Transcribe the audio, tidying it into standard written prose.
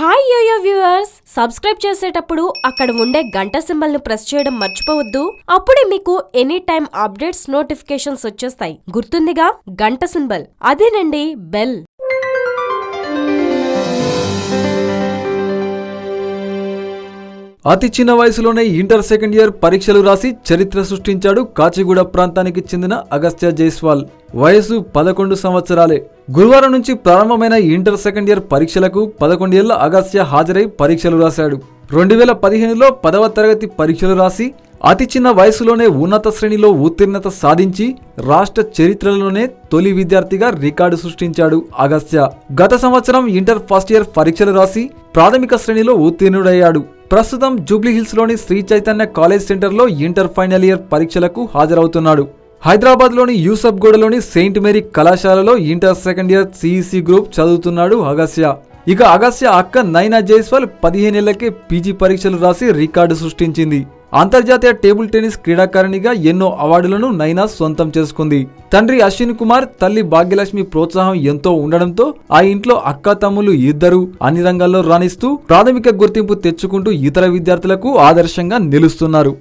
Hi yo-yo viewers, subscribe చేసేటప్పుడు అక్కడ ఉండే గంట సింబల్ ను ప్రెస్ చేయడం మర్చిపోవద్దు. అప్పుడే మీకు ఎనీ టైం అప్డేట్స్ నోటిఫికేషన్స్ వచ్చేస్తాయి. గుర్తుందిగా గంట సింబల్, అదేనండి బెల్. అతి చిన్న వయసులోనే ఇంటర్ సెకండ్ ఇయర్ పరీక్షలు రాసి చరిత్ర సృష్టించాడు కాచిగూడ ప్రాంతానికి చెందిన అగస్త్య జైస్వాల్. వయసు 11 సంవత్సరాలే. గురువారం నుంచి ప్రారంభమైన ఇంటర్ సెకండ్ ఇయర్ పరీక్షలకు 11 ఏళ్ల అగస్త్య హాజరై పరీక్షలు రాశాడు. 2015లో 10వ తరగతి పరీక్షలు రాసి అతి చిన్న వయసులోనే ఉన్నత శ్రేణిలో ఉత్తీర్ణత సాధించి రాష్ట్ర చరిత్రలోనే తొలి విద్యార్థిగా రికార్డు సృష్టించాడు అగస్త్య. గత సంవత్సరం ఇంటర్ ఫస్ట్ ఇయర్ పరీక్షలు రాసి ప్రాథమిక శ్రేణిలో ఉత్తీర్ణుడయ్యాడు. ప్రస్తుతం జూబ్లీహిల్స్ లోని శ్రీ చైతన్య కాలేజ్ సెంటర్లో ఇంటర్ ఫైనల్ ఇయర్ పరీక్షలకు హాజరవుతున్నాడు. హైదరాబాద్ లోని యూసఫ్ గూడలోని సెయింట్ మేరీ కళాశాలలో inter second year CEC group చదువుతున్నాడు అగస్త్య. ఇక అగస్త్య అక్క నైనా జైస్వాల్ 15 ఏళ్లకే పీజీ పరీక్షలు రాసి రికార్డు సృష్టించింది. అంతర్జాతీయ టేబుల్ టెన్నిస్ క్రీడాకారిణిగా ఎన్నో అవార్డులను నైనా సొంతం చేసుకుంది. తండ్రి అశ్విన్ కుమార్, తల్లి భాగ్యలక్ష్మి ప్రోత్సాహం ఎంతో ఉండడంతో ఆ ఇంట్లో అక్క తమ్ముళ్లు ఇద్దరు అన్ని రంగాల్లో రాణిస్తూ ప్రాథమిక గుర్తింపు తెచ్చుకుంటూ ఇతర విద్యార్థులకు ఆదర్శంగా నిలుస్తున్నారు.